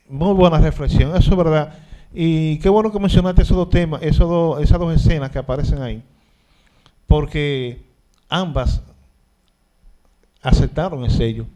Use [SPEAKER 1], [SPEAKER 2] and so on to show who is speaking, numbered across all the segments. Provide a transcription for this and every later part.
[SPEAKER 1] Muy buena reflexión, eso es verdad. Y qué bueno que mencionaste esos dos temas, esas dos escenas que aparecen ahí, porque ambas aceptaron el sello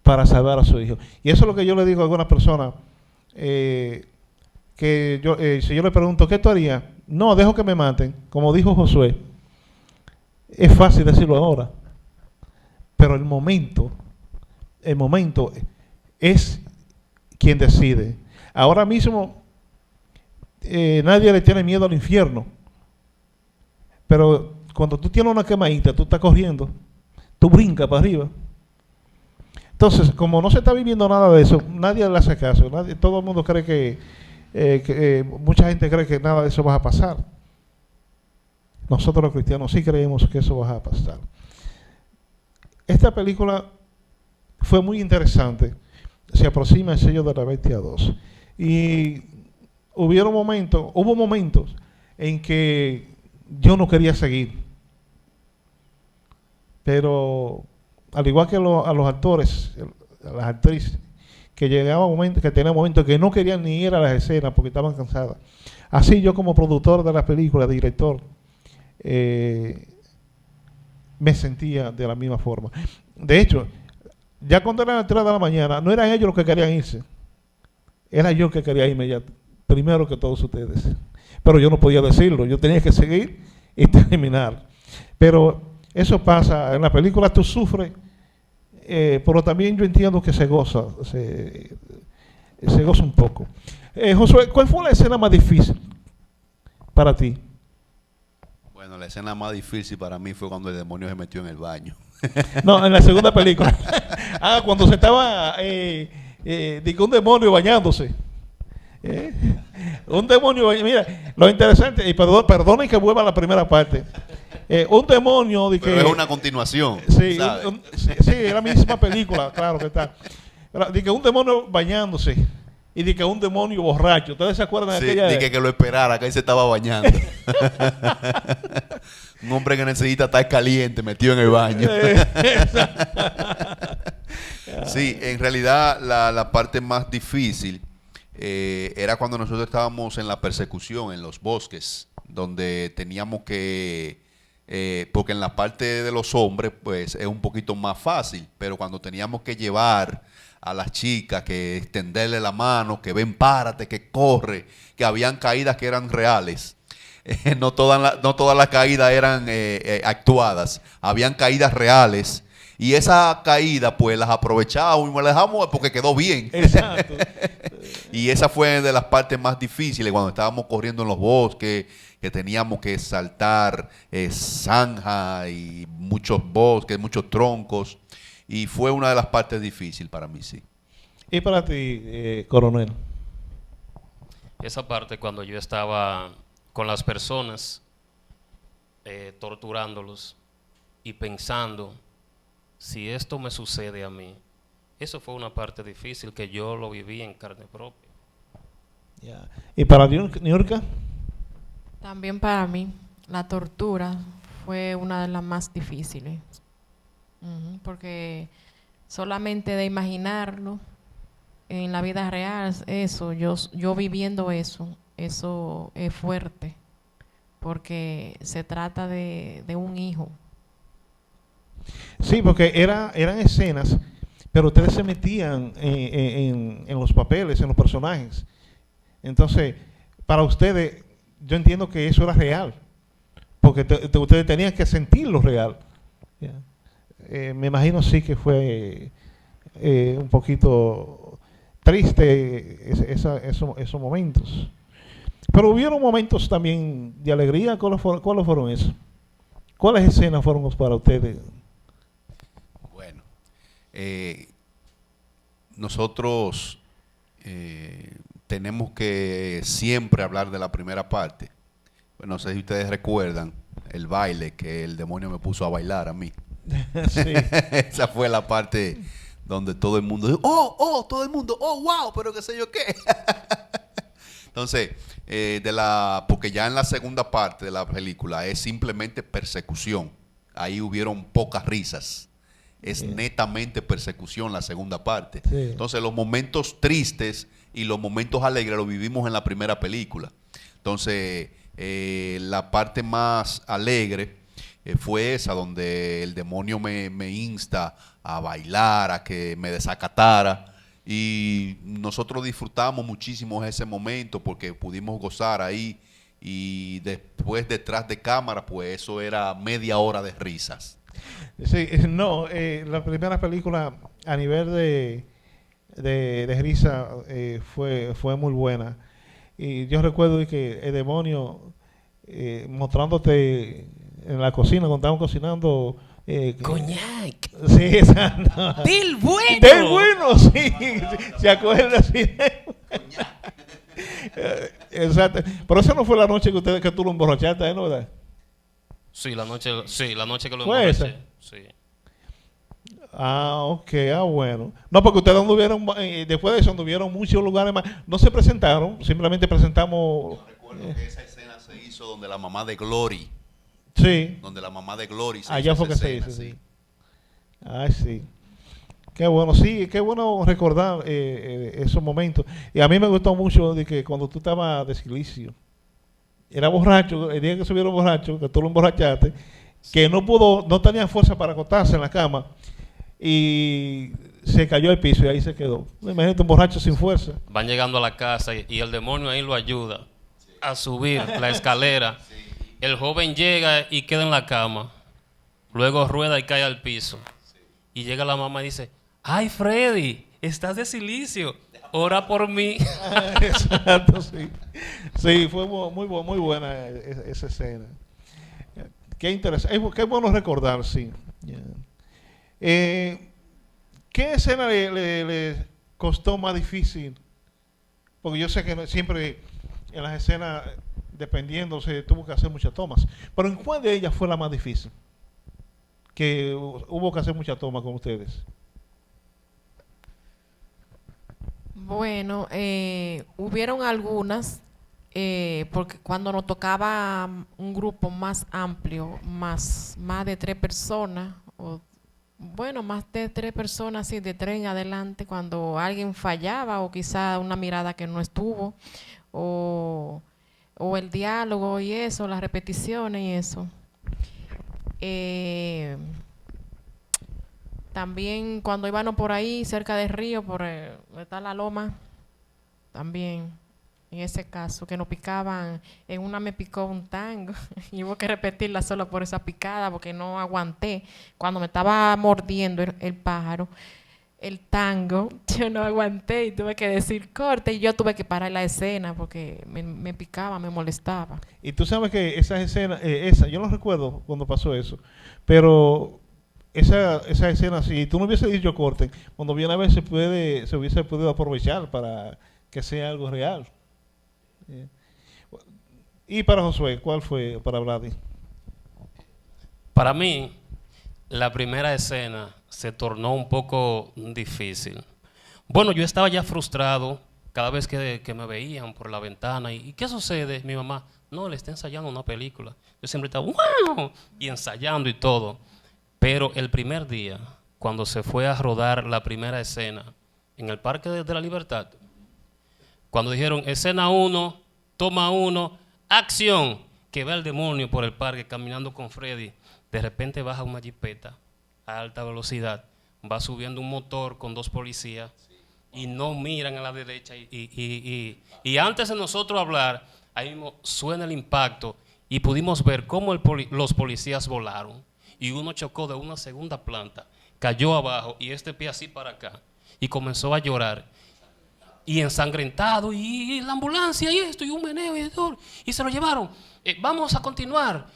[SPEAKER 1] para salvar a su hijo. Y eso es lo que yo le digo a algunas personas, si yo le pregunto, ¿qué tú harías? No, dejo que me maten, como dijo Josué. Es fácil decirlo ahora, pero el momento es quien decide. Ahora mismo nadie le tiene miedo al infierno, pero cuando tú tienes una quemadita, tú estás corriendo, tú brincas para arriba. Entonces, como no se está viviendo nada de eso, nadie le hace caso. Todo el mundo cree mucha gente cree que nada de eso va a pasar. Nosotros los cristianos sí creemos que eso va a pasar. Esta película fue muy interesante. Se aproxima el sello de la Bestia 2. Y hubo momentos en que yo no quería seguir. Pero al igual que a los actores, a las actrices, que tenían momentos que no querían ni ir a las escenas porque estaban cansadas. Así yo como productor de la película, director, me sentía de la misma forma. De hecho, ya cuando eran las 3 de la mañana, no eran ellos los que querían irse. Era yo que quería irme ya, primero que todos ustedes. Pero yo no podía decirlo, yo tenía que seguir y terminar. Pero eso pasa, en la película tú sufres, pero también yo entiendo que se goza un poco. Josué, ¿cuál fue la escena más difícil para ti?
[SPEAKER 2] Bueno, la escena más difícil para mí fue cuando el demonio se metió en el baño.
[SPEAKER 1] No, en la segunda película. Cuando se estaba un demonio bañándose. Un demonio, mira, lo interesante, y perdonen que vuelva a la primera parte. Un demonio de que...
[SPEAKER 2] Pero es una continuación.
[SPEAKER 1] Sí, sí, es la misma película, claro que está. De que un demonio bañándose y de que un demonio borracho. ¿Ustedes se acuerdan de aquella?
[SPEAKER 2] De que lo esperara, que él se estaba bañando. Un hombre que necesita estar caliente, metido en el baño. Sí, en realidad la parte más difícil era cuando nosotros estábamos en la persecución, en los bosques, donde teníamos que... porque en la parte de los hombres pues es un poquito más fácil, pero cuando teníamos que llevar a las chicas, que extenderle la mano, que ven, párate, que corre, que habían caídas que eran reales. No todas las caídas eran actuadas, habían caídas reales. Y esa caída pues las aprovechábamos y me la dejamos porque quedó bien.
[SPEAKER 1] Exacto.
[SPEAKER 2] Y esa fue de las partes más difíciles cuando estábamos corriendo en los bosques, que teníamos que saltar zanja y muchos bosques, muchos troncos. Y fue una de las partes difíciles para mí, sí.
[SPEAKER 1] ¿Y para ti, coronel?
[SPEAKER 3] Esa parte cuando yo estaba con las personas, torturándolos y pensando, si esto me sucede a mí, eso fue una parte difícil que yo lo viví en carne propia.
[SPEAKER 1] Yeah. ¿Y para Niurka?
[SPEAKER 4] También para mí, la tortura fue una de las más difíciles. Porque solamente de imaginarlo en la vida real, yo viviendo eso es fuerte, porque se trata de un hijo.
[SPEAKER 1] Sí, porque eran escenas, pero ustedes se metían en los papeles, en los personajes. Entonces, para ustedes, yo entiendo que eso era real, porque ustedes tenían que sentirlo real. Yeah. Me imagino sí que fue un poquito triste esos momentos. Pero hubieron momentos también de alegría. ¿Cuáles fueron esos? ¿Cuáles escenas fueron para ustedes?
[SPEAKER 2] Bueno, nosotros tenemos que siempre hablar de la primera parte. Pues no sé si ustedes recuerdan el baile que el demonio me puso a bailar a mí.
[SPEAKER 1] Sí.
[SPEAKER 2] Esa fue la parte donde todo el mundo dijo, todo el mundo, wow, pero qué sé yo qué. Entonces, porque ya en la segunda parte de la película es simplemente persecución. Ahí hubieron pocas risas. es netamente persecución la segunda parte.
[SPEAKER 1] Sí.
[SPEAKER 2] Entonces los momentos tristes y los momentos alegres los vivimos en la primera película. Entonces la parte más alegre fue esa, donde el demonio me insta a bailar, a que me desacatara. Y nosotros disfrutamos muchísimo ese momento porque pudimos gozar ahí. Y después, detrás de cámara, pues eso era media hora de risas.
[SPEAKER 1] Sí, no, la primera película a nivel de risa fue muy buena. Y yo recuerdo que el demonio mostrándote en la cocina, cuando estaban cocinando.
[SPEAKER 3] Coñac.
[SPEAKER 1] Sí, exacto.
[SPEAKER 3] Del bueno.
[SPEAKER 1] Del bueno, sí. ¿Se acuerda? Sí. Exacto. Pero esa no fue la noche que tú lo emborrachaste, ¿no? ¿Verdad?
[SPEAKER 3] Sí, la noche que lo
[SPEAKER 1] ¿Fue
[SPEAKER 3] emborraché. Sí.
[SPEAKER 1] Ah, ok, bueno. No, porque ustedes anduvieron, después de eso anduvieron muchos lugares más. No se presentaron, simplemente presentamos.
[SPEAKER 2] Yo recuerdo que esa escena se hizo donde la mamá de Glory,
[SPEAKER 1] Sí,
[SPEAKER 2] se
[SPEAKER 1] allá
[SPEAKER 2] hizo
[SPEAKER 1] fue que
[SPEAKER 2] esa
[SPEAKER 1] se
[SPEAKER 2] escena,
[SPEAKER 1] hizo, sí. Ay, sí. Sí, qué bueno recordar esos momentos. Y a mí me gustó mucho de que cuando tú estabas de silicio, era borracho, el día que subieron borracho, que tú lo emborrachaste, que no tenía fuerza para acostarse en la cama y se cayó al piso y ahí se quedó. Imagínate un borracho sin fuerza.
[SPEAKER 3] Van llegando a la casa y el demonio ahí lo ayuda a subir la escalera. El joven llega y queda en la cama. Luego rueda y cae al piso. Y llega la mamá y dice: ¡ay, Freddy! Estás de silicio. Ora por mí.
[SPEAKER 1] Exacto, sí. Sí, fue muy buena esa escena. Qué interesante. Qué bueno recordar, sí. Yeah. ¿Qué escena le costó más difícil? Porque yo sé que siempre en las escenas, dependiendo, se tuvo que hacer muchas tomas. Pero ¿en cuál de ellas fue la más difícil? Que hubo que hacer muchas tomas con ustedes.
[SPEAKER 4] Bueno, hubieron algunas, porque cuando nos tocaba un grupo más amplio, más de 3 personas, o bueno, más de 3 personas, sí, de 3 en adelante, cuando alguien fallaba o quizá una mirada que no estuvo, o el diálogo y eso, las repeticiones y eso. También cuando íbamos por ahí, cerca del río, por donde está la loma, también, en ese caso, que nos picaban, en una me picó un tango, y hubo que repetirla solo por esa picada, porque no aguanté. Cuando me estaba mordiendo el pájaro, el tango, yo no aguanté y tuve que decir corte, y yo tuve que parar la escena, porque me picaba, me molestaba.
[SPEAKER 1] Y tú sabes que esas escenas, yo no recuerdo cuando pasó eso, pero esa escena, si tú no hubiese dicho corte, cuando viene a ver se hubiese podido aprovechar para que sea algo real. Y para Josué, ¿cuál fue para Brady?
[SPEAKER 3] Para mí, la primera escena se tornó un poco difícil. Bueno, yo estaba ya frustrado cada vez que me veían por la ventana. ¿Y qué sucede? Mi mamá: no, le está ensayando una película. Yo siempre estaba ¡wow! Y ensayando y todo. Pero el primer día, cuando se fue a rodar la primera escena en el Parque de la Libertad, cuando dijeron escena 1, toma 1, acción, que va el demonio por el parque caminando con Freddy, de repente baja una jipeta a alta velocidad, va subiendo un motor con 2 policías y no miran a la derecha y antes de nosotros hablar, ahí mismo suena el impacto y pudimos ver cómo los policías volaron. Y uno chocó de una segunda planta, cayó abajo y este pie así para acá y comenzó a llorar y ensangrentado y la ambulancia y esto y un meneo y se lo llevaron. Vamos a continuar.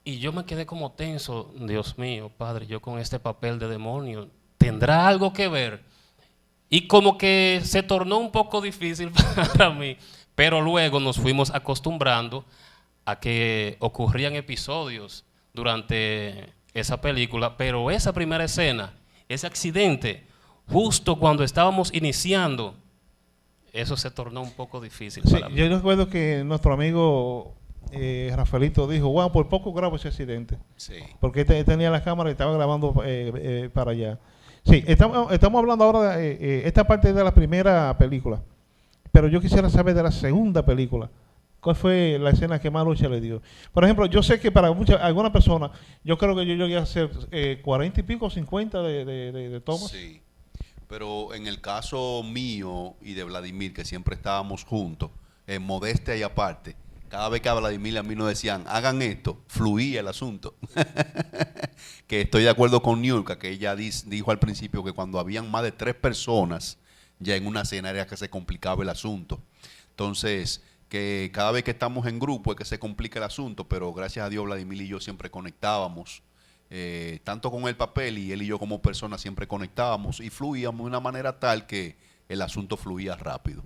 [SPEAKER 3] Y yo me quedé como tenso. Dios mío, Padre, yo con este papel de demonio, ¿tendrá algo que ver? Y como que se tornó un poco difícil para mí, pero luego nos fuimos acostumbrando a que ocurrían episodios durante esa película, pero esa primera escena, ese accidente, justo cuando estábamos iniciando, eso se tornó un poco difícil
[SPEAKER 1] Sí,
[SPEAKER 3] para mí.
[SPEAKER 1] yo recuerdo que nuestro amigo Rafaelito dijo, wow, por poco grabo ese accidente.
[SPEAKER 2] Sí.
[SPEAKER 1] Porque él tenía la cámara y estaba grabando para allá. Sí, estamos hablando ahora de esta parte de la primera película. Pero yo quisiera saber de la segunda película. ¿Cuál fue la escena que más lucha le dio? Por ejemplo, yo sé que para algunas personas, yo creo que yo llegué a hacer 40 y pico, 50 de tomas.
[SPEAKER 2] Sí. Pero en el caso mío y de Vladimir, que siempre estábamos juntos, en modestia y aparte, cada vez que a Vladimir y a mí nos decían, hagan esto, fluía el asunto. Que estoy de acuerdo con Niurka, que ella dijo al principio que cuando habían más de 3 personas, ya en una escena era que se complicaba el asunto. Entonces, que cada vez que estamos en grupo es que se complica el asunto, pero gracias a Dios Vladimir y yo siempre conectábamos, tanto con el papel y él y yo como personas siempre conectábamos y fluíamos de una manera tal que el asunto fluía rápido.